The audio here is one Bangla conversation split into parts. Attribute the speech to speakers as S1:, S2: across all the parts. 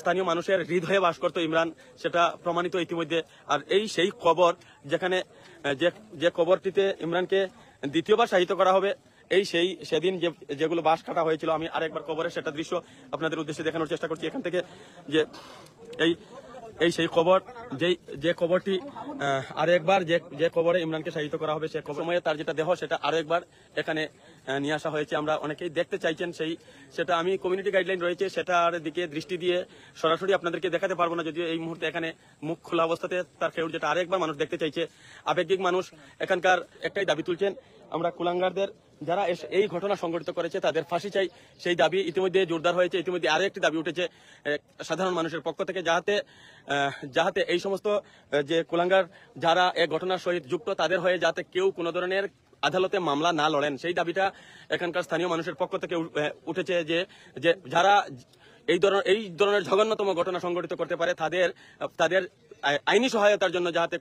S1: স্থানীয় মানুষের হৃদয়ে বাস করতো ইমরান, সেটা প্রমাণিত ইতিমধ্যে। আর এই সেই কবর যেখানে যে কবরটিতে ইমরানকে দ্বিতীয়বার শায়িত করা হবে, সেদিন যেগুলো বাঁশ কাটা হয়েছিল, আমি আরেকবার কবরের সেটা দৃশ্য আপনাদের উদ্দেশ্যে দেখানোর চেষ্টা করছি এখান থেকে, যে সেই কবর, যে কবরটি আরেকবার যে কবরে ইমরানকে শায়িত করা হবে, সে সময়ে তার যেটা দেহ সেটা আরেকবার এখানে নিয়ে আসা হয়েছে। আমরা অনেকেই দেখতে চাইছেন সেটা আমি কমিউনিটি গাইডলাইন রয়েছে সেটার দিকে দৃষ্টি দিয়ে সরাসরি আপনাদেরকে দেখাতে পারবো না, যদিও এই মুহূর্তে এখানে মুখ খোলা অবস্থাতে তার খেউর যেটা আরেকবার মানুষ দেখতে চাইছে। আবেগিক মানুষ এখানকার একটাই দাবি তুলছেন, আমরা কুলাঙ্গারদের যারা এই ঘটনা সংঘটিত করেছে তাদের ফাঁসি চাই। সেই দাবি ইতিমধ্যে জোরদার হয়েছে। ইতিমধ্যে আরো একটি দাবি উঠেছে সাধারণ মানুষের পক্ষ থেকে, যাহাতে এই সমস্ত যে কুলাঙ্গার যারা এই ঘটনার সহিত যুক্ত তাদের হয়ে যাতে কেউ কোনো ধরনের আদালতে মামলা না লড়েন, সেই দাবিটা এখানকার স্থানীয় মানুষের পক্ষ থেকে উঠেছে, যে যারা এই ধরনের জঘন্যতম ঘটনা সংঘটিত করতে পারে তাদের আইনি সহায়তার জন্য যাতে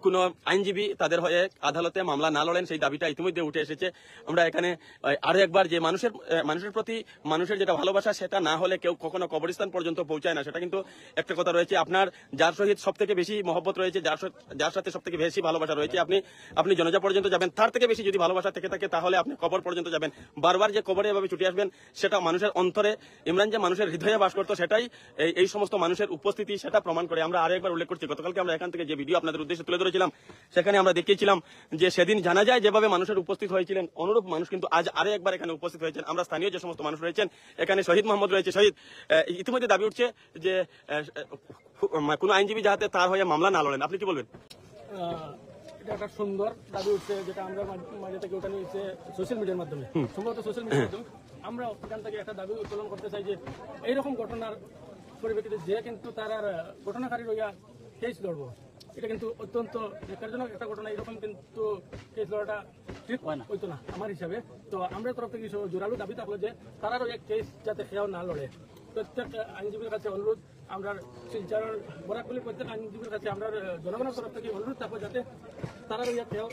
S1: কোনো আইনজীবী তাদের হয়ে আদালতে মামলা না লড়েন, সেই দাবিটা ইতিমধ্যে উঠে এসেছে। আমরা এখানে আরো একবার যে মানুষের প্রতি মানুষের যেটা ভালোবাসা, সেটা না হলে কেউ কখনো কবরস্থান পর্যন্ত পৌঁছায় না, সেটা কিন্তু একটা কথা রয়েছে। আপনার যার সহিত সব থেকে বেশি মহব্বত রয়েছে, যার সাথে সব থেকে বেশি ভালোবাসা রয়েছে, আপনি জনাজা পর্যন্ত যাবেন, তার থেকে বেশি যদি ভালোবাসা থেকে থাকে তাহলে আপনি কবর পর্যন্ত যাবেন। বারবার যে কবরে এভাবে ছুটে আসবেন, সেটা মানুষের অন্তরে, ইমরান যে মানুষের হৃদয়ে বাস করতো, সেটাই এই সমস্ত মানুষের উপস্থিতি সেটা প্রমাণ করে। আমরা আরো একবার উল্লেখ করছি, গতকালকে আমরা এখান থেকে যে ভিডিও আপনাদের উদ্দেশ্যে তুলে ধরেছিলাম, সেখানে আমরা দেখিয়েছিলাম যে সেদিন জানাজায় যেভাবে মানুষের উপস্থিত হয়েছিলেন, অনুরূপ মানুষ কিন্তু আজ আরো একবার এখানে উপস্থিত হয়েছেন। আমরা স্থানীয় যে সমস্ত মানুষ রয়েছেন, এখানে শহীদ মোহাম্মদ রয়েছে, শহীদ ইতিমধ্যে দাবি উঠছে যে কোন আইনজীবী যাতে তার হয়ে মামলা না লড়েন, আপনি কি বলবেন?
S2: এটা একটা সুন্দর দাবি উঠছে, যেটা আমরা মাঝে থেকে ওখানে সোশ্যাল মিডিয়ার মাধ্যমে, সম্ভবত সোশ্যাল মিডিয়ার মাধ্যমে আমরা ওখান থেকে একটা দাবি উত্তোলন করতে চাই যে এইরকম ঘটনার পরিপ্রেক্ষিতে যে কিন্তু তার ঘটনাকারী রইয়া কেস লড়বো, এটা কিন্তু অত্যন্ত ন্যাক্কারজনক একটা ঘটনা। এরকম কিন্তু কেস লড়াটা ঠিক হইতো না আমার হিসাবে। তো আমরা তরফ থেকে জোরালো দাবি থাকলো যে তারারও এক কেস যাতে কেউ না লড়ে। প্রত্যেক আইনজীবীর কাছে অনুরোধ, আমরা শিলচরের বরাকগুলির প্রত্যেক আইনজীবীর কাছে আমরা জনগণের তরফ থেকে অনুরোধ থাকবো যাতে তারারও কেউ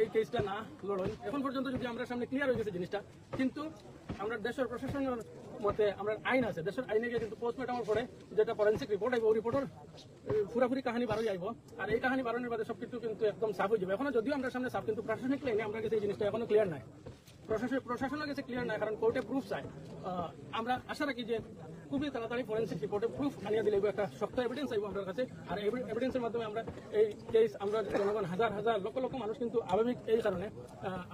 S2: এই কেসটা না লড়েন। এখন পর্যন্ত যদি আমরা সামনে ক্লিয়ার হয়ে গেছে জিনিসটা, কিন্তু আমরা দেশের প্রশাসনের মতে আমরা আইন আছে, দেশের আইনে গিয়ে কিন্তু পোস্টমর্টমের পরে যেটা ফরেন্সিক রিপোর্ট আইব, ওই রিপোর্টের পুরাপুরি কাহিনী বারোই আইব। আর এই কাহিনী বারোনের বাদে সবকিছু কিন্তু একদম সাফ হয়ে যাবে। এখনো যদিও আমরা সামনে সাফ, কিন্তু প্রশাসনিক লাইনে আমরা কাছে এই জিনিসটা এখনো ক্লিয়ার নাই, প্রশাসনের কাছে ক্লিয়ার নাই, কারণ কোর্টে প্রুফ চাই। আমরা আশা রাখি যে খুবই তাড়াতাড়ি ফরেন্সিক রিপোর্টে প্রুফ আনিয়ে দিলে একটা শক্ত এভিডেন্স আইব আমাদের কাছে। আর এভিডেন্সের মাধ্যমে আমরা এই কেস, আমরা জনগণ হাজার হাজার লক্ষ লক্ষ মানুষ কিন্তু আবেগিক এই কারণে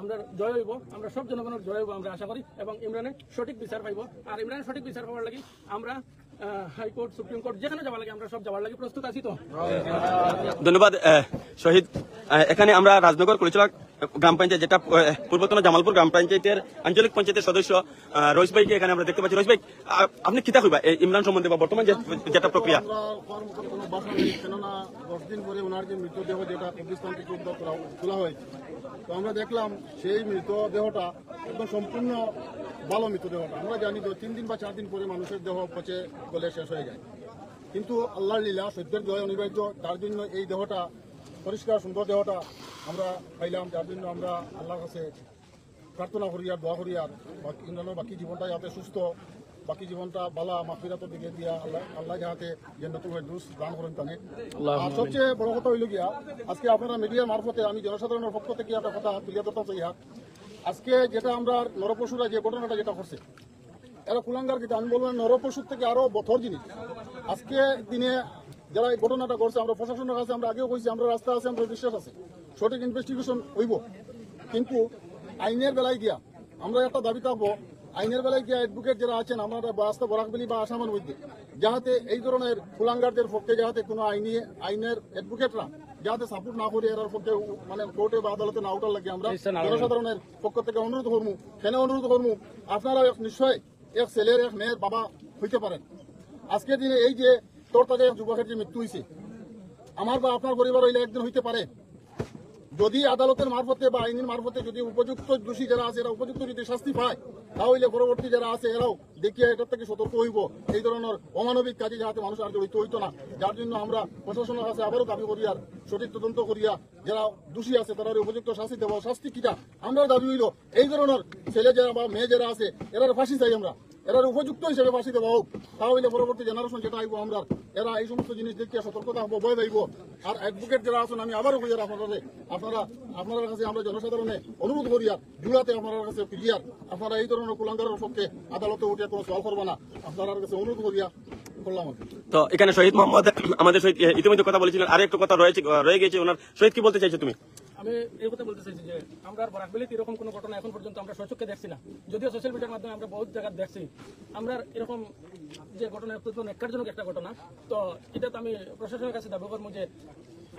S2: আমরা জয় হইব, আমরা সব জনগণের জয় হইব আমরা আশা করি, এবং ইমরানের সঠিক বিচার পাইব। আর ইমরানের সঠিক বিচার পাওয়ার লাগি আমরা হাইকোর্ট, সুপ্রিম কোর্ট, যেখানে যাওয়ার লাগে আমরা সব যাওয়ার লাগে প্রস্তুত আছি। তো
S1: ধন্যবাদ শহীদ। এখানে আমরা রাজনগর কলিচলা গ্রাম পঞ্চায়েত, যেটা পূর্বতন জামালপুর গ্রাম পঞ্চায়েতের আঞ্চলিক পঞ্চায়েতের সদস্য রইস ভাইকে এখানে আমরা দেখতে পাচ্ছি। রইস ভাই, আপনি কিতা কইবা এই ইমরান সম্বন্ধে বা বর্তমান যেটা প্রক্রিয়া?
S3: কেননা 10 দিন পরে ওনার যে মৃতদেহ যেটা কবরস্থান থেকে উদ্ধার তোলা হয়েছে, তো আমরা দেখলাম সেই মৃতদেহটা একদম সম্পূর্ণ ভালো মৃতদেহটা। আমরা জানি যে 3 দিন বা 4 দিন পরে মানুষের দেহ পচে গলে শেষ হয়ে যায়, কিন্তু আল্লাহর লীলা, সত্যের জয় অনিবার্য। তার জন্য এই দেহটা, পরিষ্কার সুন্দর দেহটা আমরা পাইলাম, যার জন্য আমরা আল্লাহর কাছে প্রার্থনা করি আর দোয়া করি, আর ইমরানের বাকি জীবনটা যাতে সুস্থ, বাকি জীবনটা বালা মাগফিরাতের দিকে দিয়া আল্লাহ যাতে জান্নাতুল ফেরদৌস দান করেন তানে। আর সবচেয়ে বড় কথা হইল গিয়া, আজকে আপনারা মিডিয়ার মারফতে আমি জনসাধারণের পক্ষ থেকে একটা কথা তুলে ধরতে চাই। আজকে যেটা আমরা নরপশুরা যে ঘটনাটা যেটা করছে, এরা কুলাঙ্গার কিন্তু আমি বলবো নরপশুর থেকে আরো বথর জিনিস। আজকে দিনে যারা এই ঘটনাটা করছে, আমরা প্রশাসনের কাছে আমরা আগেও কইছি, আমরা রাস্তা আছে, আমরা বিশ্বাস আছে সঠিক ইনভেস্টিগেশন হইব, কিন্তু আইনের বেলায় গিয়া আমরা একটা দাবি থাকবো, আইনের বেলায় গিয়া অ্যাডভোকেট যারা আছেন আমরা রাস্তা বরাকবেলি বা আসামের মধ্যে, যাতে এই ধরনের কুলাঙ্গারদের পক্ষে যাতে কোনো আইনের অ্যাডভোকেটরা যাতে সাপোর্ট না করে এর পক্ষে মানে কোর্টে বা আদালতে না উঠার লাগে আমরা জনসাধারণের পক্ষ থেকে অনুরোধ করবো। কেন অনুরোধ করবো, আপনারা নিশ্চয় এক ছেলের এক মেয়ের বাবা হইতে পারেন। আজকের দিনে এই যে তোরতাজা যুবকের যে মৃত্যু হয়েছে, আমার বা আপনার পরিবার হইলে একদিন হইতে পারে। যদি আদালতের মারফতে বা আইনের মারফতে যদি উপযুক্ত দোষী যারা আছে এরা উপযুক্ত যদি শাস্তি পায়, তাহলে পরবর্তী যারা আছে এরাও দেখিয়ে এটার থেকে সতর্ক হইব, এই ধরনের অমানবিক কাজে যাতে মানুষ আর জড়িত হইতো না। যার জন্য আমরা প্রশাসনের কাছে আবারও দাবি করি আর সঠিক তদন্ত করিয়া যারা দোষী আছে তারা উপযুক্ত শাস্তি দেওয়া। শাস্তি কিটা আমরা দাবি হইল এই ধরনের ছেলে যারা বা মেয়ে যারা আছে এরা ফাঁসি চাই আমরা, এরা উপযুক্ত হিসেবে ফাঁসি দেওয়া হোক, তাহলে পরবর্তী জেনারেশন যেটা আইব আমরা এরা এই সমস্ত জিনিস দেখিয়ে সতর্কতা হবো, ভয় পাইব। আর অ্যাডভোকেট যারা আছেন আমি আবারও বুঝার আপনারা কাছে আমরা জনসাধারণে অনুরোধ করি আর জুড়াতে আপনার কাছে ক্লিয়ার আপনারা এই ধরনের কুলাঙ্গারের পক্ষে আদালতে উঠে কোনো সওয়াল করবো না, আপনার কাছে অনুরোধ করিয়া করলাম।
S1: তো এখানে শহীদ মোহাম্মদ আমাদের সহিত ইতিমধ্যে কথা বলেছিলেন, আর একটু কথা রয়ে গেছে ওনার সহিত, কি বলতে চাইছো তুমি?
S2: আমি এই কথা বলতে চাইছি যে আমরা বরাকবেলিতে এরকম কোনো ঘটনা এখন পর্যন্ত আমরা স্বচক্ষে দেখছি না, যদিও সোশ্যাল মিডিয়ার মাধ্যমে আমরা বহুত জায়গায় দেখছি। আমরা এরকম যে ঘটনা অত্যন্ত ন্যাক্কারজনক একটা ঘটনা, তো এটা তো আমি প্রশাসনের কাছে দাবি করবো যে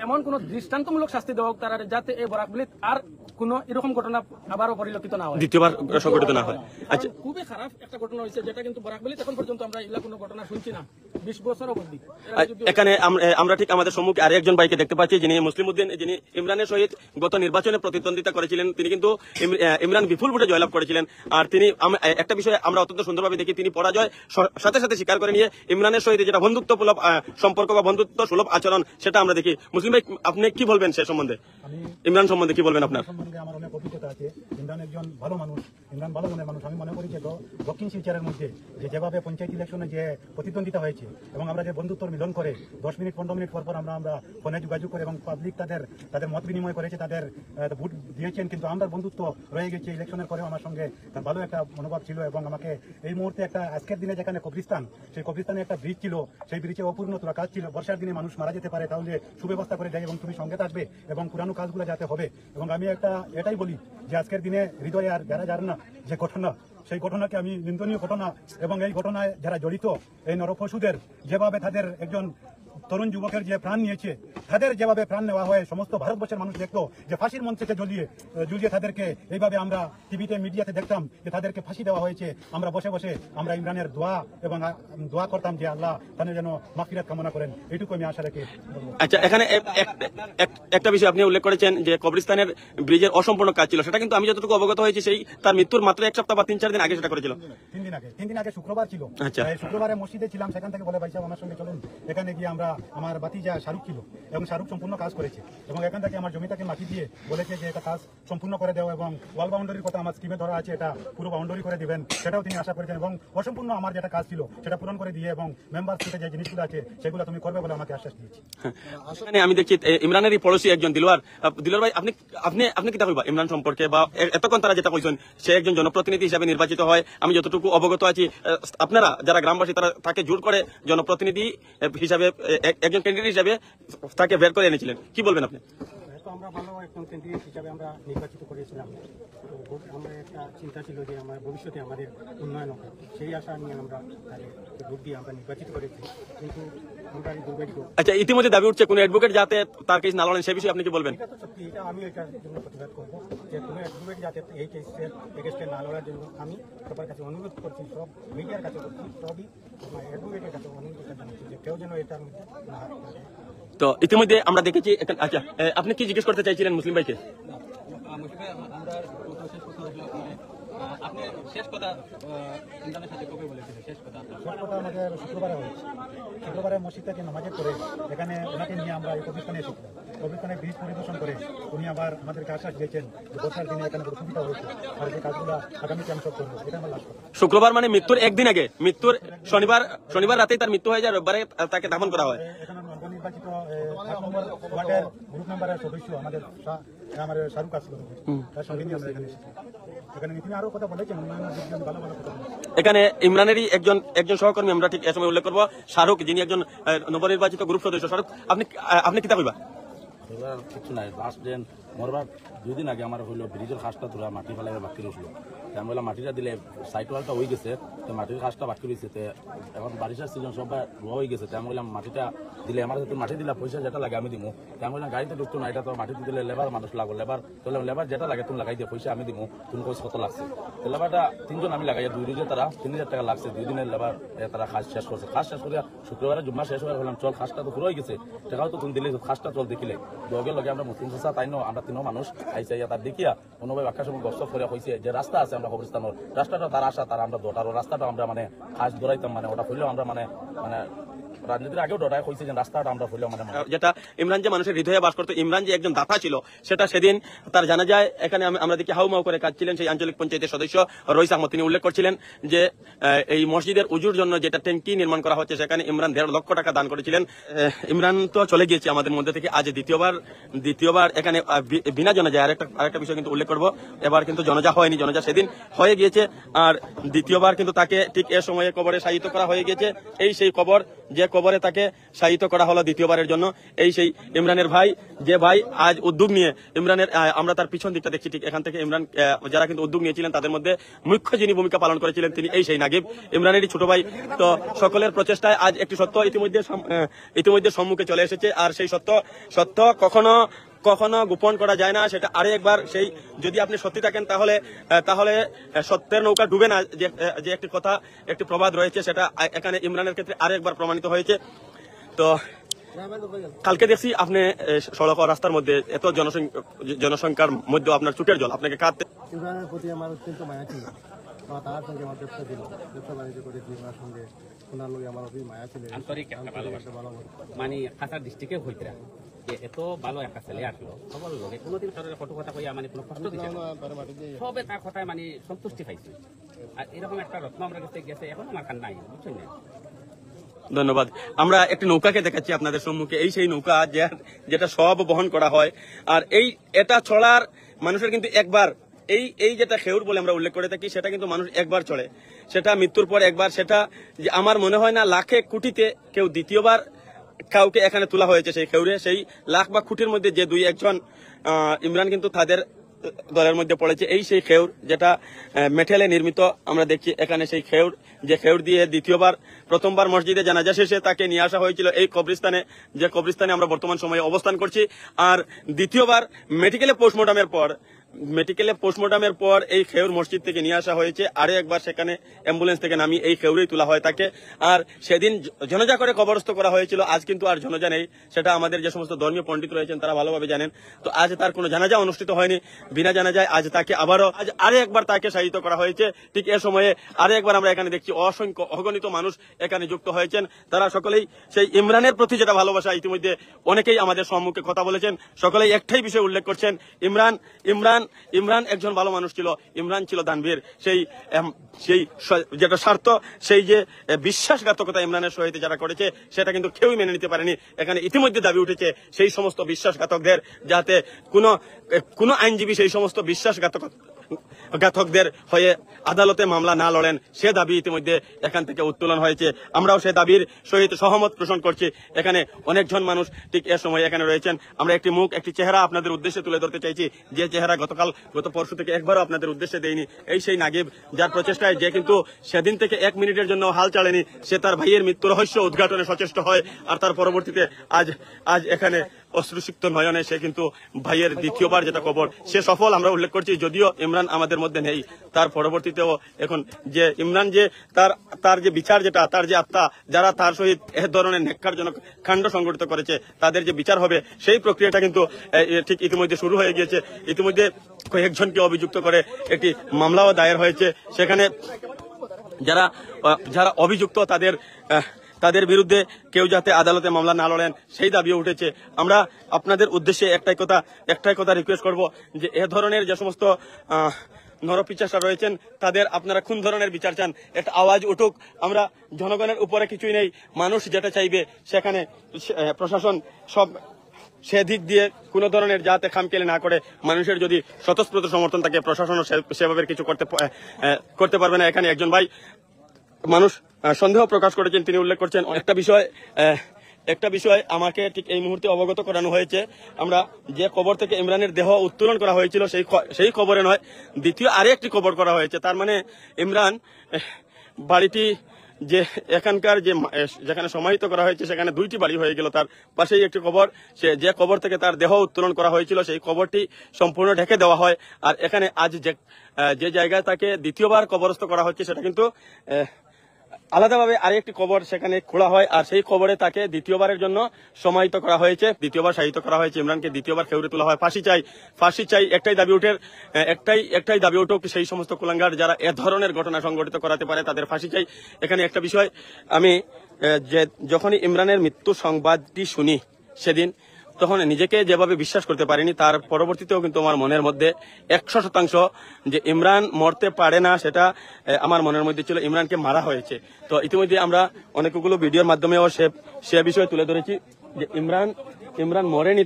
S2: এমন কোন দৃষ্টান্তমূলক শাস্তি দেওয়া হোক তারা, যাতে এই বরাকবেলিত আর কোনো এরকম ঘটনা আবারও পরিলক্ষিত না হয়,
S1: দ্বিতীয়বার সংঘটিত না হয়। আচ্ছা,
S2: খুবই খারাপ একটা ঘটনা হয়েছে, যেটা কিন্তু বরাকবেলিতে এখন পর্যন্ত আমরা এগুলা কোনো ঘটনা শুনছি না 20 বছর অবধি।
S1: এখানে আমরা ঠিক আমাদের সম্মুখে আরেকজন ভাইকে দেখতে পাচ্ছি, যিনি মুসলিম উদ্দিন, যিনি ইমরানের সহিত গত নির্বাচনে প্রতিদ্বন্দ্বিতা করেছিলেন। তিনি কিন্তু ইমরান বিপুল ভোটে জয়লাভ করেছিলেন। আর তিনি একটা বিষয়ে আমরা অত্যন্ত সুন্দরভাবে দেখি, তিনি পরাজয় সাথে সাথে স্বীকার করে নিয়ে ইমরানের সহিত যেটা বন্ধুত্বসুলভ সম্পর্ক বা বন্ধুত্ব সুলভ আচরণ, সেটা আমরা দেখি। মুসলিম ভাই, আপনি কি বলবেন সে সম্বন্ধে, ইমরান সম্বন্ধে কি বলবেন? আপনার
S4: সম্বন্ধে আমার অনেক অভিজ্ঞতা আছে। ইমরান একজন ভালো মানুষ, ইমরান ভালো মনের মানুষ। আমি মনে করি যে দক্ষিণ শিলচরের মধ্যে যেভাবে পঞ্চায়েত ইলেকশনে যে প্রতিদ্বন্দ্বিতা হয়েছে এবং আমরা যে বন্ধুত্ব মিলন করে 10 মিনিট 15 মিনিট পর আমরা ফোনে যোগাযোগ করে এবং পাবলিক তাদের মত বিনিময় করেছে, তাদের ভোট দিয়েছেন, কিন্তু আমরা বন্ধুত্ব রয়ে গেছে। ইলেকশনের পরেও আমার সঙ্গে তার ভালো একটা মনোভাব ছিল এবং আমাকে এই মুহূর্তে একটা আজকের দিনে যেখানে কবরিস্তান, সেই কবরিস্তানে একটা ব্রিজ ছিল, সেই ব্রিজে অপূর্ণ তোলা কাজ ছিল। বর্ষার দিনে মানুষ মারা যেতে পারে, তাহলে সুব্যবস্থা করে দেয় এবং তুমি সঙ্গে থাকবে এবং পুরানো কাজগুলো যাতে হবে। এবং আমি এটাই বলি যে আজকের দিনে হৃদয়ে আর যারা না যে ঘটনা, সেই ঘটনাকে আমি নিন্দনীয় ঘটনা এবং এই ঘটনায় যারা জড়িত এই নরপশুদের যেভাবে তাদের একজন তরুণ যুবকের যে প্রাণ নিয়েছে, তাদের যেভাবে প্রাণ নেওয়া হয়, সমস্ত ভারতবর্ষের মানুষ দেখতো যে ফাঁসির মঞ্চে ঝুলিয়ে তাদেরকে এইভাবে আমরা টিভিতে মিডিয়াতে দেখতাম যে তাদেরকে ফাঁসি দেওয়া হয়েছে। আমরা বসে বসে আমরা ইমরানের দোয়া করতাম যে আল্লাহ তাদের যেন মাগফিরাত কামনা করেন, এইটুকু আমি আশা রেখে বলবো।
S1: আচ্ছা, এখানে একটা বিষয় আপনি উল্লেখ করেছেন যে কবরস্থানের ব্রিজের অসম্পূর্ণ কাজ ছিল, সেটা কিন্তু আমি যতটুকু অবগত হয়েছি সেই তার মৃত্যুর মাত্র 1 সপ্তাহ বা 3-4 দিন আগে সেটা করেছিল।
S4: 3 দিন আগে শুক্রবার ছিল।
S1: আচ্ছা,
S4: শুক্রবারে মসজিদে ছিলাম, সেখান থেকে বলে ভাই সাহেব আমার সঙ্গে চলুন, এখানে গিয়ে আমরা আমার বাতিজা শাহরুখ ছিল এবং শাহরুখ সম্পূর্ণ কাজ করেছে এবং এখান থেকে আমার জমিটাকে মাটি দিয়ে বলেছে যে এটা কাজ সম্পূর্ণ করে দেওয়া এবং ওয়াল বাউন্ডারির কথা আমার স্কিমে ধরা আছে, এটা পুরো বাউন্ডারি করে দিবেন, সেটাও তিনি আশা করেছেন এবং অসম্পূর্ণ আমার যেটা কাজ ছিল সেটা পূরণ করে দিয়ে এবং মেম্বার থেকে যে জিনিসগুলো আছে সেগুলো তুমি করবে বলে আমাকে আশ্বাস দিয়েছি।
S1: এখানে আমি দেখছি ইমরানেরই পড়োশি একজন দিলওয়ার ভাই, আপনি কি কইবা ইমরান সম্পর্কে, বা এতক্ষণ তারা যেটা কইছেন সে একজন জনপ্রতিনিধি হিসাবে নির্বাচিত হয়, আমি যতটুকু অবগত আছি আপনারা যারা গ্রামবাসী তারা তাকে জোর করে জনপ্রতিনিধি হিসাবে একজন ক্যান্ডিডেট হিসাবে তাকে বের করে এনেছিলেন, কি বলবেন আপনি?
S5: আমরা ভালো একজন ক্যান্ডিডেট হিসাবে আমরা নির্বাচিত করেছিলাম। তো আমরা একটা চিন্তা ছিল যে আমার ভবিষ্যতে আমাদের উন্নয়ন হবে, সেই আশা নিয়ে আমরা ভোট দিয়ে আমরা নির্বাচিত করেছি, কিন্তু আমরা দুর্ভাগ্য।
S1: আচ্ছা, ইতিমধ্যে দাবি উঠছে কোন অ্যাডভোকেট যাতে তার কেস না লড়েন, সে বিষয়ে আপনি কি বলবেন?
S5: এটা তো সত্যি, এটা আমি এটার জন্য প্রতিবাদ করবো যে কোনো অ্যাডভোকেট যাতে এই কেসকে না লড়ার জন্য আমি সবার কাছে অনুরোধ করছি, সব মিডিয়ার কাছে করছি, সবই অ্যাডভোকেটের কাছে অনুরোধ জানাচ্ছি যে কেউ যেন এটার মধ্যে না হাত পারে।
S1: তো ইতিমধ্যে আমরা দেখেছি। আচ্ছা, আপনি কি জিজ্ঞেস করতে চাইছিলেন মুসলিম ভাইকে?
S4: আমাদের শুক্রবারে হয়েছে, শুক্রবারে মসজিদ থেকে নামাজের পরে এখানে ওনাকে নিয়ে আমরা এই কবরস্থানে এসেছিলাম। কবরস্থানে ব্রিজ পরিদর্শন করে উনি আবার আমাদেরকে আশ্বাস দিয়েছেন যে বর্ষার দিনে এখানে কোনো সুবিধা হয়েছে আর যে কাজগুলো আগামী আমি সব করবো। এটা আমার লাস্ট কথা।
S1: শুক্রবার মানে মৃত্যুর একদিন আগে, মৃত্যুর শনিবার রাতেই তার মৃত্যু হয়ে যায়, রোববারে তাকে দাফন করা হয়।
S4: এখানে নবনির্বাচিত 8 নম্বর ওয়ার্ডের গ্রুপ মেম্বারের সদস্য আমাদের শাহরুখ আসলো, তার সঙ্গে নিয়ে আমরা এখানে এসেছি। এখানে তিনি আরো কথা বলেছেন, উন্নয়নের দিক দিয়ে ভালো ভালো কথা বলেছেন।
S1: এখানে ইমরানেরই একজন সহকর্মী আমরা ঠিক এ সময় উল্লেখ করবো, শাহরুখ, যিনি একজন নবনির্বাচিত গ্রুপ সদস্য। শাহরুখ, আপনি কি তা কইবা?
S6: কিছু নাই, লাস্ট দিন মরবার 2 দিন আগে আমার হইলো ব্রিজের খাসটা তোরা মাটি ফেলাই বাকি রয়েছিল, আমি বললাম মাটিটা দিলে সাইড ওয়ালটা হয়ে গেছে, তো মাটির খাসটা বাকি রয়েছে, এখন বারিশার সিজন সবাই রোয়া হয়ে গেছে, আমি বললাম মাটিটা দিলে আমার সাথে মাটি দিলা পয়সা যেটা লাগে আমি দিব, আমি বললাম গাড়িতে ঢুকতো না, এটা তো মাটিতে দিলে লেবার মানুষ লাগো, লেবার যেটা লাগে তুমি লাগাই দিয়ে পয়সা আমি দিব, তুমি কইস কত লাগছে, লেবারটা 3 জন আমি লাগাই 2 রোজে তারা 3000 টাকা লাগছে, 2 দিনের লেবার তারা খাস শেষ করছে। খাস শেষ করে শুক্রবারে জুম্মা শেষ হয়ে বললাম চল খাসটা তো পুরো হয়ে গেছে, টাকাও তো তুমি দিলে খাসটা চল দেখিলে লগে লগে আমরা মুসলিম ভাষা তাই আমরা 3 মানুষ আইসা তার দেখিয়া কোনোভাবে বাক্যার সময় গস্ত করে হয়েছে যে রাস্তা আছে আমরা কবরস্থান রাস্তাটা তার আসা তার আমরা দৌড়ার রাস্তাটা আমরা মানে খাস দৌড়াইতাম মানে ওটা ফুললেও আমরা মানে মানে রাজনীতির আগেও দৌড়াই হয়েছে যে রাস্তাটা আমরা ফুললেও মানে
S1: যেটা ইমরান যে মানুষের হৃদয়ে বাস করতো, ইমরান যে একজন দাতা ছিল, সেটা সেদিন তার জানা যায়। এখানে আমরা দেখি হাউমাউ করে কাঁদছিলেন সেই আঞ্চলিক পঞ্চায়েতের সদস্য রইস আহমদ। তিনি উল্লেখ করছিলেন যে এই মসজিদের উজুর জন্য যেটা ট্যাঙ্কি নির্মাণ করা হচ্ছে সেখানে ইমরান 1.5 লক্ষ টাকা দান করেছিলেন। ইমরান তো চলে গিয়েছে আমাদের মধ্যে থেকে, আজ দ্বিতীয়বার এখানে বিনা জনাজায় আরেকটা বিষয় কিন্তু উল্লেখ করবো। এবার কিন্তু জনাজা হয়নি, জনাজা সেদিন হয়ে গিয়েছে। আর দ্বিতীয়বার কিন্তু তাকে ঠিক এ সময়ে কবরে শায়িত করা হয়ে গিয়েছে। এই সেই কবর, যে কবরে তাকে শায়িত করা হলো দ্বিতীয়বারের জন্য। এই সেই ইমরানের ভাই, যে ভাই আজ উদ্যোগ নিয়ে ইমরানের, আমরা তার পিছন দিকটা দেখছি, ঠিক এখান থেকে ইমরান যারা কিন্তু উদ্যোগ নিয়েছিলেন তাদের মধ্যে মুখ্য যিনি ভূমিকা পালন করেছিলেন তিনি এই সেই নাগিব, ইমরানেরই ছোট ভাই। তো সকলের প্রচেষ্টায় আজ একটি সত্য ইতিমধ্যে সম্মুখে চলে এসেছে। আর সেই সত্য কখনো গোপন করা যায় না। সেটা আরে একবার সেই, যদি আপনি সত্যি থাকেন তাহলে সত্যের নৌকা ডুবে না, যে একটি কথা, একটি প্রবাদ রয়েছে, সেটা এখানে ইমরানের ক্ষেত্রে আরেকবার প্রমাণিত হয়েছে। তো কালকে দেখছি আপনি সড়ক ও রাস্তার মধ্যে এত জনসংখ্যার মধ্যে আপনার চোখের জল, আপনাকে কাঁদতে।
S3: ইমরানের প্রতি আমার অত্যন্ত মায়া ছিল, বা তার সঙ্গে আমার ব্যবসা ছিল, ব্যবসা বাণিজ্য করেছি ওনার সঙ্গে, ওনার লোক আমার অতি মায়া ছিল,
S7: আন্তরিক একটা ভালোবাসা, মানে কাছাড় ডিস্ট্রিক্টে হইতে যে এত ভালো একটা ছেলে আসলো সবার লোকে কোনোদিন কারোর কটু কথা কইয়া মানে কোনো কষ্ট দিতে সবে তার কথায় মানে সন্তুষ্টি পাইছি। আর এরকম একটা রত্ন আমরা কাছে গেছে, এখন আমার কান নাই, বুঝছেন না।
S1: ধন্যবাদ। আমরা একটি নৌকাকে দেখাচ্ছি আপনাদের সম্মুখে। এই সেই নৌকা যেটা সব বহন করা হয়। আর এটা চলার মানুষের কিন্তু একবার, এই যেটা খেউর বলে আমরা উল্লেখ করে থাকি, সেটা কিন্তু মানুষ একবার চলে, সেটা মৃত্যুর পর একবার। সেটা যে আমার মনে হয় না লাখে কোটিতে কেউ দ্বিতীয়বার কাউকে এখানে তোলা হয়েছে সেই খেউরে। সেই লাখ বা কোটির মধ্যে যে 2-1 ইমরান কিন্তু তাদের দলের মধ্যে পড়েছে। এই সেই খেউর যেটা মেটেলে নির্মিত, আমরা দেখছি এখানে সেই খেউর, যে খেউর দিয়ে প্রথমবার মসজিদে জানাজা শেষে তাকে নিয়ে আসা হয়েছিল এই কবরস্থানে, যে কবরস্থানে আমরা বর্তমান সময়ে অবস্থান করছি। আর দ্বিতীয়বার মেডিকেলে পোস্টমর্টমের পর এই খেউর মসজিদ থেকে নিয়ে আসা হয়েছে। আরো একবার সেখানে অ্যাম্বুলেন্স থেকে নামিয়ে এই খেউরেই তোলা হয় তাকে। আর সেদিন জনজা করে কবরস্থ করা হয়েছিল, আজ কিন্তু আর জনজা নেই। সেটা আমাদের যে সমস্ত ধর্মীয় পণ্ডিত রয়েছেন তারা ভালোভাবে জানেন। তো আজ তার কোনো জানাজা অনুষ্ঠিত হয়নি, বিনা জানাজায় আজ তাকে আরো একবার তাকে শায়িত করা হয়েছে। ঠিক এ সময়ে আরো একবার আমরা এখানে দেখছি অসংখ্য অগণিত মানুষ এখানে যুক্ত হয়েছেন। তারা সকলেই সেই ইমরানের প্রতি যেটা ভালোবাসা, ইতিমধ্যে অনেকেই আমাদের সম্মুখে কথা বলেছেন, সকলেই একটাই বিষয় উল্লেখ করছেন, ইমরান একজন ভালো মানুষ ছিল, ইমরান ছিল দানবীর। সেই যেটা স্বার্থ, সেই যে বিশ্বাসঘাতকতা ইমরানের সহিত যারা করেছে সেটা কিন্তু কেউই মেনে নিতে পারেনি। এখানে ইতিমধ্যে দাবি উঠেছে সেই সমস্ত বিশ্বাসঘাতকদের, যাতে কোনো আইনজীবী সেই সমস্ত বিশ্বাসঘাতকদের হয়ে আদালতে মামলা না লড়েন, সে দাবি ইতিমধ্যে এখান থেকে উত্তোলন হয়েছে। আমরাও সে দাবির সহিত সহমত পোষণ করছি। এখানে অনেকজন মানুষ ঠিক এ সময় এখানে রয়েছেন। আমরা একটি চেহারা আপনাদের উদ্দেশ্যে তুলে ধরতে চাইছি, যে চেহারা গত পরশু থেকে একবারও আপনাদের উদ্দেশ্যে দেয়নি। এই সেই নাগিব, যার প্রচেষ্টায়, যে কিন্তু সেদিন থেকে 1 মিনিটের জন্য হাল ছাড়েনি। সে তার ভাইয়ের মৃত্যু রহস্য উদ্ঘাটনে সচেষ্ট হয়। আর তার পরবর্তীতে আজ এখানে অশ্রুসিক্ত নয়নে সে কিন্তু ভাইয়ের দ্বিতীয়বার যেটা কবর, সে সফল আমরা উল্লেখ করছি। যদিও ইমরান আমাদের মধ্যে নেই, তার পরবর্তীতেও এখন যে ইমরান, যে তার যে বিচার, যেটা তার যে আত্মা, যারা তার সহিত এ ধরনের নেককারজনক কাণ্ড সংঘটিত করেছে, তাদের যে বিচার হবে, সেই প্রক্রিয়াটা কিন্তু ঠিক ইতিমধ্যে শুরু হয়ে গিয়েছে। ইতিমধ্যে কয়েকজনকে অভিযুক্ত করে একটি মামলাও দায়ের হয়েছে। সেখানে যারা অভিযুক্ত তাদের বিরুদ্ধে কেউ যাতে আদালতে মামলা না লড়েন সেই দাবিও উঠেছে। আমরা আপনাদের উদ্দেশ্যে একটাই কথা রিকোয়েস্ট করব, যে এ ধরনের যে সমস্ত নরপিচাসা রয়েছেন তাদের আপনারা কোন ধরনের বিচার চান, একটা আওয়াজ উঠুক। আমরা জনগণের উপরে কিছুই নেই, মানুষ যেটা চাইবে সেখানে প্রশাসন সব সেদিক দিয়ে কোনো ধরনের যাতে খামখেয়ালি না করে। মানুষের যদি স্বতঃস্ফূর্ত সমর্থন থাকে, প্রশাসনও সেভাবে কিছু করতে পারবে না। এখানে একজন ভাই মানুষ সন্দেহ প্রকাশ করেছেন, তিনি উল্লেখ করছেন একটা বিষয় আমাকে ঠিক এই মুহূর্তে অবগত করানো হয়েছে। আমরা যে কবর থেকে ইমরানের দেহ উত্তোলন করা হয়েছিল সেই কবরে নয়, দ্বিতীয় আরেকটি কবর করা হয়েছে। তার মানে ইমরান বাড়িটি যে এখানকার যেখানে সমাহিত করা হয়েছে সেখানে 2টি বাড়ি হয়ে গেল। তার পাশেই একটি কবর, যে কবর থেকে তার দেহ উত্তোলন করা হয়েছিল সেই কবরটি সম্পূর্ণ ঢেকে দেওয়া হয়। আর এখানে আজ যে জায়গায় তাকে দ্বিতীয়বার কবরস্থ করা হচ্ছে সেটা কিন্তু আলাদাভাবে আরেকটি কবর সেখানে খোলা হয়, আর সেই কবরে তাকে দ্বিতীয়বারের জন্য সমাহিত করা হয়েছে, দ্বিতীয়বার শায়িত করা হয়েছে। ইমরানকে দ্বিতীয়বার খেউরে তোলা হয়। ফাঁসি চাই, একটাই দাবি উঠুক সেই সমস্ত কুলাঙ্গার যারা এ ধরনের ঘটনা সংঘটিত করাতে পারে, তাদের ফাঁসি চাই। এখানে একটা বিষয়, আমি যখনই ইমরানের মৃত্যু সংবাদটি শুনি সেদিন, তখন নিজেকে যেভাবে বিশ্বাস করতে পারিনি, তার পরবর্তীতেও কিন্তু আমার মনের মধ্যে 100% যে ইমরান মরতে পারে না, সেটা আমার মনের মধ্যে ছিল। ইমরানকে মারা হয়েছে। তো ইতিমধ্যে আমরা অনেকগুলো ভিডিওর মাধ্যমেও সে বিষয় তুলে ধরেছি যে ইমরান মরেনি,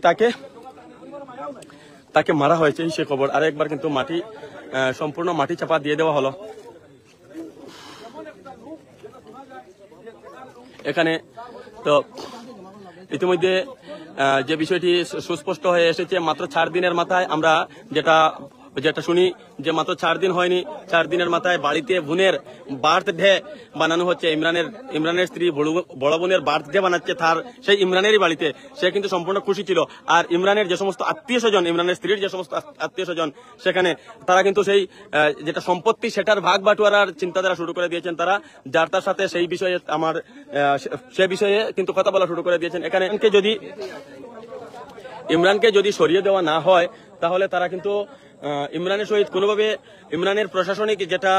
S1: তাকে মারা হয়েছে সে খবর। আরেকবার কিন্তু সম্পূর্ণ মাটি চাপা দিয়ে দেওয়া হলো এখানে। তো ইতিমধ্যে যে বিষয়টি সুস্পষ্ট হয়ে এসেছে, মাত্র 4 দিনের মাথায় আমরা যেটা শুনি যে মাত্র 4 দিন হয়নি, 4 দিনের মাথায় বাড়িতে বোনের বার্থডে বানানো হচ্ছে। ইমরানের স্ত্রী বড় বোনের বার্থডে বানাচ্ছে তার সেই ইমরানেরই বাড়িতে। সে কিন্তু সম্পূর্ণ খুশি ছিল। আর ইমরানের যে সমস্ত আত্মীয় স্বজন, ইমরানের স্ত্রীর যে সমস্ত আত্মীয় স্বজন সেখানে, তারা কিন্তু সেই যেটা সম্পত্তি সেটার ভাগ বাটোয়ারার চিন্তাধারা শুরু করে দিয়েছেন। তারা যার তার সাথে সেই বিষয়ে সে বিষয়ে কিন্তু কথা বলা শুরু করে দিয়েছেন। এখানে ইমরানকে যদি সরিয়ে দেওয়া না হয়, তাহলে তারা কিন্তু ইমরানের সহিত কোনোভাবে, ইমরানের প্রশাসনিক যেটা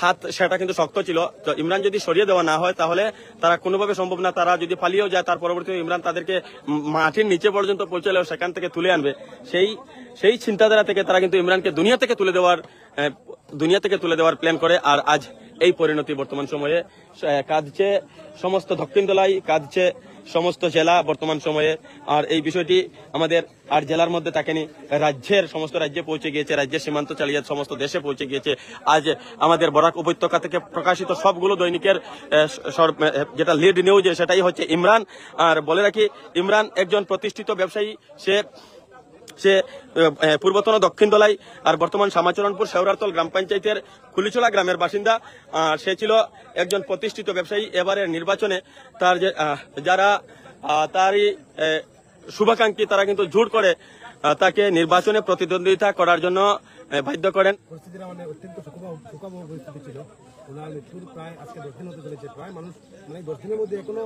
S1: হাত সেটা কিন্তু শক্ত ছিল। তো ইমরান যদি সরিয়ে দেওয়া না হয়, তাহলে তারা কোনোভাবে সম্ভব না। তারা যদি পালিয়েও যায়, তার পরবর্তীতে ইমরান তাদেরকে মাটির নিচে পর্যন্ত পৌঁছালেও সেখান থেকে তুলে আনবে। সেই চিন্তাধারা থেকে তারা কিন্তু ইমরানকে দুনিয়া থেকে তুলে দেওয়ার প্ল্যান করে। আর আজ এই পরিণতি বর্তমান সময়ে কাঁদছে সমস্ত দক্ষিণ দলাই, কাঁদছে সমস্ত জেলা বর্তমান সময়ে। আর এই বিষয়টি আমাদের আর জেলার মধ্যে থাকেনি, সমস্ত রাজ্যে পৌঁছে গিয়েছে, রাজ্যের সীমান্ত চালিয়ে সমস্ত দেশে পৌঁছে গিয়েছে। আজ আমাদের বরাক উপত্যকা থেকে প্রকাশিত সবগুলো দৈনিকের যেটা লিড নিউজ, সেটাই হচ্ছে ইমরান। আর বলে রাখি, ইমরান একজন প্রতিষ্ঠিত ব্যবসায়ী। সে পূর্বতন দক্ষিণ দলাই আর বর্তমান শ্যামাচরণপুর শেওরারতল গ্রাম পঞ্চায়েতের খুলিচোলা গ্রামের বাসিন্দা। সে ছিল একজন প্রতিষ্ঠিত ব্যবসায়ী। এবারের নির্বাচনে যারা তারই শুভাকাঙ্ক্ষী, তারা কিন্তু জোর করে তাকে নির্বাচনে প্রতিদ্বন্দ্বিতা করার জন্য বাধ্য করেন।
S8: পরিস্থিতিটা মানে অত্যন্ত শোকাবহ পরিস্থিতি ছিল। ওনার মৃত্যুর প্রায় আজকে 10 দিন হতে চলেছে। প্রায় মানুষ 10 দিনের মধ্যে এখনো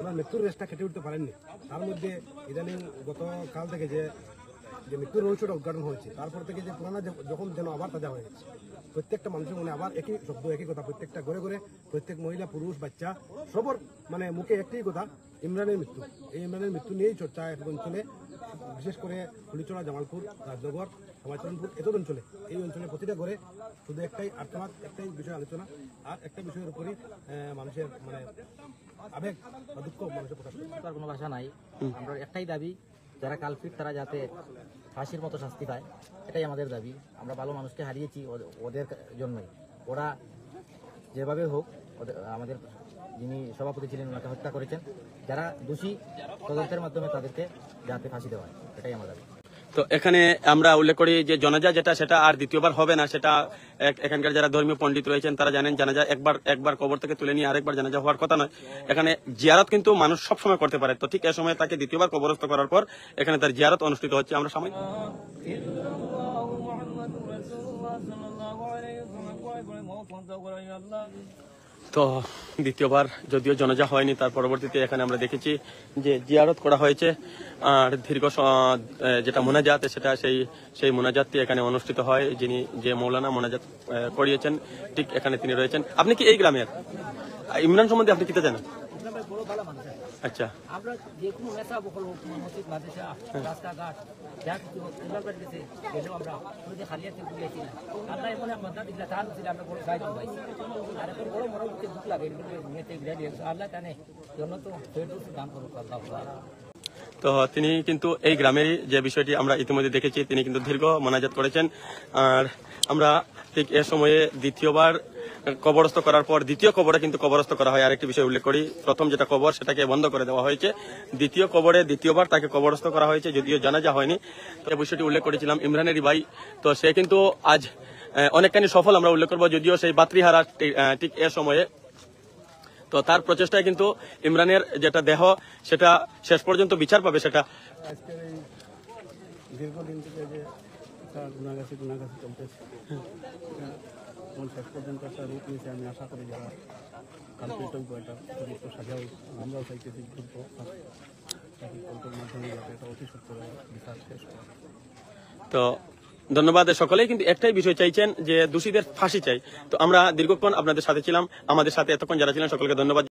S8: ওনার মৃত্যুর রেসটা কেটে উঠতে পারেননি। তার মধ্যে ইদানিং গতকাল থেকে যে মৃত্যুর রহস্যটা উদ্ঘাটন হয়েছে, তারপর থেকে যে পুরানা যখন যেন আবার তাজা হয়ে গেছে। প্রত্যেকটা মানুষের মনে আবার একই শব্দ, একই কথা। প্রত্যেকটা ঘরে ঘরে প্রত্যেক মহিলা, পুরুষ, বাচ্চা সবার মুখে একটাই কথা, ইমরানের মৃত্যু। এই ইমরানের মৃত্যু নিয়েই চর্চা এক অঞ্চলে, বিশেষ করে খুলিচড়া, জামালপুর, রাজনগর, শ্যামাচরণপুর এত অঞ্চলে, এই অঞ্চলে প্রতিটা ঘরে শুধু একটাই আর্তনাদ, একটাই বিষয় আলোচনা, আর একটা বিষয়ের উপরই মানুষের আবেগ বা দুঃখ মানুষের প্রকাশ করে।
S9: তার কোনো ভাষা নাই। আমরা একটাই দাবি, যারা কালপিট তারা যাতে ফাঁসির মতো শাস্তি পায়, এটাই আমাদের দাবি। আমরা ভালো মানুষকে হারিয়েছি ওদের জন্যই। ওরা যেভাবে হোক, আমাদের যিনি সভাপতি ছিলেন ওনাকে হত্যা করেছেন। যারা দোষী, তদন্তের মাধ্যমে তাদেরকে যাতে ফাঁসি দেওয়া হয়, এটাই আমার দাবি।
S1: তো এখানে আমরা উল্লেখ করি যে জানাজা সেটা আর দ্বিতীয়বার হবে না। সেটা এখানকার যারা ধর্মীয় পণ্ডিত রয়েছেন তারা জানেন, জানাজা একবার কবর থেকে তুলে নিয়ে আরেকবার জানাজা হওয়ার কথা নয়। এখানে জিয়ারত কিন্তু মানুষ সবসময় করতে পারে। তো ঠিক এ সময় তাকে দ্বিতীয়বার কবরস্থ করার পর এখানে তার জিয়ারত অনুষ্ঠিত হচ্ছে। আমরা সাময়িক তো দ্বিতীয়বার যদিও জানাজা হয়নি, তার পরবর্তীতে এখানে আমরা দেখেছি যে জিয়ারত করা হয়েছে। আর দীর্ঘ যেটা মোনাজাত, সেটা সেই মোনাজাতটি এখানে অনুষ্ঠিত হয়। যে মৌলানা মোনাজাত করিয়েছেন, ঠিক এখানে তিনি রয়েছেন। আপনি কি এই গ্রামের? ইমরান সম্বন্ধে আপনি কি জানেন? আচ্ছা,
S9: আমরা যে কোনো নেশা বকল মসজিদ, মাদ্রাসা, রাস্তাঘাট যা কিছু গেলেও আমরা খালিয়াতে বুঝেছি না। আল্লাহ এমন এক মাথা দিলে তার ছিল আমরা বড় সাহায্য পাইছি। আর এখন বড় বড় দুঃখ লাগে মেয়েতে আল্লাহ জানে জন্য তো দান করুক আল্লাহ।
S1: তো তিনি কিন্তু এই গ্রামেরই, যে বিষয়টি আমরা ইতিমধ্যে দেখেছি, তিনি কিন্তু দীর্ঘ মোনাজাত করেছেন। আর আমরা ঠিক এ সময়ে দ্বিতীয়বার কবরস্থ করার পর দ্বিতীয় কবরে কিন্তু কবরস্থ করা হয়। আরেকটি বিষয় উল্লেখ করি, প্রথম যেটা কবর সেটাকে বন্ধ করে দেওয়া হয়েছে, দ্বিতীয় কবরে দ্বিতীয়বার তাকে কবরস্থ করা হয়েছে, যদিও জানাজা হয়নি। তো এই বিষয়টি উল্লেখ করেছিলাম ইমরানেরই ভাই। তো সে কিন্তু আজ অনেকখানি সফল আমরা উল্লেখ করবো, যদিও সেই বাতৃহারা ঠিক এ সময়ে। তো তার প্রচেষ্টায় কিন্তু ইমরানের যেটা দেহ সেটা শেষ পর্যন্ত বিচার পাবে। সেটা
S8: আজকের এই দীর্ঘদিন থেকে যে
S2: গুণাগাছি চলতেছে এখন শেষ পর্যন্ত একটা রূপ নিয়েছে। আমি আশা করি যারা কালপিট এটা উপযুক্ত সাজা হোক। আমরাও চাইতেছি দ্রুত কোর্টের মাধ্যমে যাতে এটা অতি সত্য বিচার শেষ করে।
S1: তো ধন্যবাদ সকলেই, কিন্তু একটাই বিষয় চাইছেন যে দোষীদের ফাঁসি চাই। তো আমরা দীর্ঘক্ষণ আপনাদের সাথে ছিলাম, আমাদের সাথে এতক্ষণ যারা ছিলেন সকলকে ধন্যবাদ।